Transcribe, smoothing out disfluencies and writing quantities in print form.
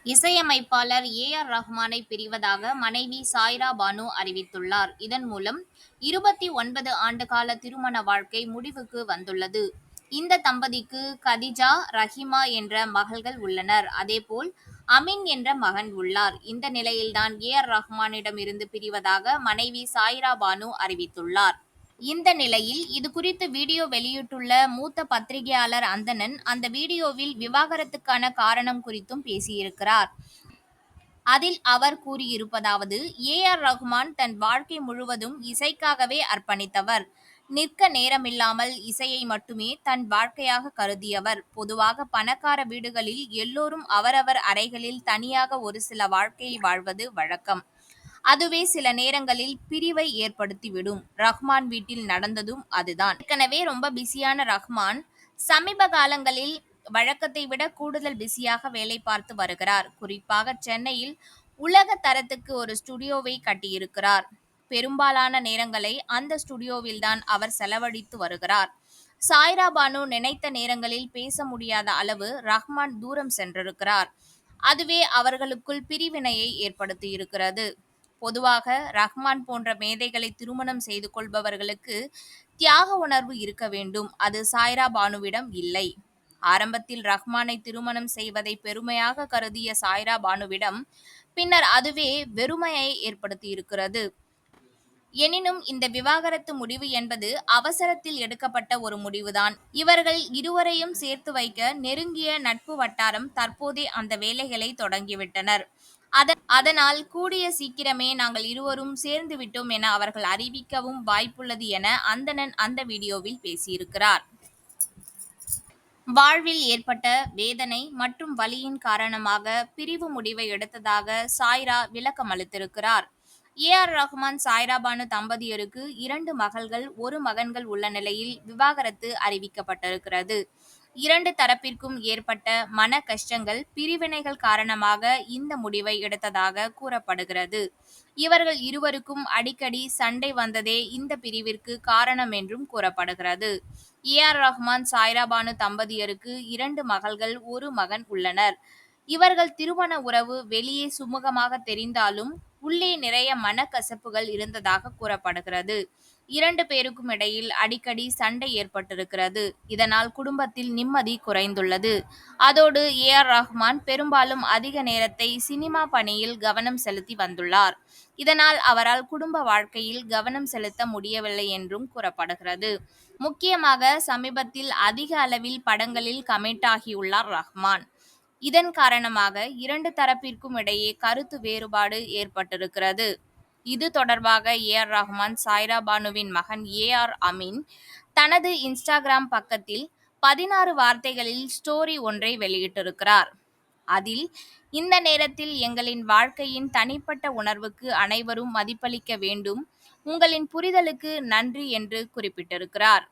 இசையமைப்பாளர் ஏ.ஆர். ரஹ்மானை பிரிவதாக மனைவி சாய்ரா பானு அறிவித்துள்ளார். இதன் மூலம் 29 ஆண்டுகால திருமண வாழ்க்கை முடிவுக்கு வந்துள்ளது. இந்த தம்பதிக்கு கதிஜா, ரஹிமா என்ற மகள்கள் உள்ளனர். அதேபோல் அமின் என்ற மகன் உள்ளார். இந்த நிலையில்தான் ஏ.ஆர். ரஹ்மானிடம் இருந்து பிரிவதாக மனைவி சாய்ரா பானு அறிவித்துள்ளார். இந்த நிலையில் இது குறித்து வீடியோ வெளியிட்டுள்ள மூத்த பத்திரிகையாளர் அந்தணன், அந்த வீடியோவில் விவாகரத்துக்கான காரணம் குறித்தும் பேசியிருக்கிறார். அதில் அவர் கூறியிருப்பதாவது: ஏ.ஆர். ரஹ்மான் தன் வாழ்க்கை முழுவதும் இசைக்காகவே அர்ப்பணித்தவர். நிற்க நேரமில்லாமல் இசையை மட்டுமே தன் வாழ்க்கையாக கருதியவர். பொதுவாக பணக்கார வீடுகளில் எல்லோரும் அவரவர் அறைகளில் தனியாக ஒரு சில வாழ்க்கையை வாழ்வது வழக்கம். அதுவே சில நேரங்களில் பிரிவை ஏற்படுத்திவிடும். ரஹ்மான் வீட்டில் நடந்ததும் அதுதான். ஏற்கனவே ரொம்ப பிஸியான ரஹ்மான் சமீப காலங்களில் வழக்கத்தை விட கூடுதல் பிஸியாக வேலை பார்த்து வருகிறார். குறிப்பாக சென்னையில் உலக தரத்துக்கு ஒரு ஸ்டுடியோவை கட்டியிருக்கிறார். பெரும்பாலான நேரங்களை அந்த ஸ்டுடியோவில்தான் அவர் செலவழித்து வருகிறார். சாய்ரா பானு நினைத்த நேரங்களில் பேச முடியாத அளவு ரஹ்மான் தூரம் சென்றிருக்கிறார். அதுவே அவர்களுக்குள் பிரிவினையை ஏற்படுத்தியிருக்கிறது. பொதுவாக ரஹ்மான் போன்ற மேதைகளை திருமணம் செய்து கொள்பவர்களுக்கு தியாக உணர்வு இருக்க வேண்டும். அது சாய்ரா பானுவிடம் இல்லை. ஆரம்பத்தில் ரஹ்மானை திருமணம் செய்வதை பெருமையாக கருதிய சாய்ரா பானுவிடம் பின்னர் அதுவே வெறுமையை ஏற்படுத்தியிருக்கிறது. எனினும் இந்த விவாகரத்து முடிவு என்பது அவசரத்தில் எடுக்கப்பட்ட ஒரு முடிவுதான். இவர்கள் இருவரையும் சேர்த்து வைக்க நெருங்கிய நட்பு வட்டாரம் தற்போதே அந்த வேலைகளை தொடங்கிவிட்டனர். அதனால் கூடிய சீக்கிரமே நாங்கள் இருவரும் சேர்ந்து விட்டோம் என அவர்கள் அறிவிக்கவும் வாய்ப்புள்ளது என அந்தணன் அந்த வீடியோவில் பேசியிருக்கிறார். வாழ்வில் ஏற்பட்ட வேதனை மற்றும் வலியின் காரணமாக பிரிவு முடிவை எடுத்ததாக சாய்ரா விளக்கம் அளித்திருக்கிறார். ஏ.ஆர். ரஹ்மான், சாய்ரா பானு தம்பதியருக்கு 2 மகள்கள், 1 மகன்கள் உள்ள நிலையில் விவாகரத்து அறிவிக்கப்பட்டிருக்கிறது. 2 தரப்பிற்கும் ஏற்பட்ட மன கஷ்டங்கள், பிரிவினைகள் காரணமாக இந்த முடிவை எடுத்ததாக கூறப்படுகிறது. இவர்கள் இருவருக்கும் அடிக்கடி சண்டை வந்ததே இந்த பிரிவிற்கு காரணம் என்றும் கூறப்படுகிறது. ஏ.ஆர். ரஹ்மான், சாய்ரா பானு தம்பதியருக்கு 2 மகள்கள், 1 மகன் உள்ளனர். இவர்கள் திருமண உறவு வெளியே சுமூகமாக தெரிந்தாலும் உள்ளே நிறைய மனக்கசப்புகள் இருந்ததாக கூறப்படுகிறது. 2 பேருக்கும் இடையில் அடிக்கடி சண்டை ஏற்பட்டிருக்கிறது. இதனால் குடும்பத்தில் நிம்மதி குறைந்துள்ளது. அதோடு ஏ.ஆர். ரஹ்மான் பெரும்பாலும் அதிக நேரத்தை சினிமா பணியில் கவனம் செலுத்தி வந்துள்ளார். இதனால் அவரால் குடும்ப வாழ்க்கையில் கவனம் செலுத்த முடியவில்லை என்றும் கூறப்படுகிறது. முக்கியமாக சமீபத்தில் அதிக அளவில் படங்களில் கமிட் ஆகியுள்ளார் ரஹ்மான். இதன் காரணமாக 2 தரப்பிற்கும் இடையே கருத்து வேறுபாடு ஏற்பட்டிருக்கிறது. இது தொடர்பாக ஏ.ஆர். ரஹ்மான், சாய்ரா பானுவின் மகன் ஏ.ஆர். அமீன் தனது இன்ஸ்டாகிராம் பக்கத்தில் 16 வார்த்தைகளில் ஸ்டோரி ஒன்றை வெளியிட்டிருக்கிறார். அதில், இந்த நேரத்தில் எங்களின் வாழ்க்கையின் தனிப்பட்ட உணர்வுக்கு அனைவரும் மதிப்பளிக்க வேண்டும். உங்களின் புரிதலுக்கு நன்றி என்று குறிப்பிட்டிருக்கிறார்.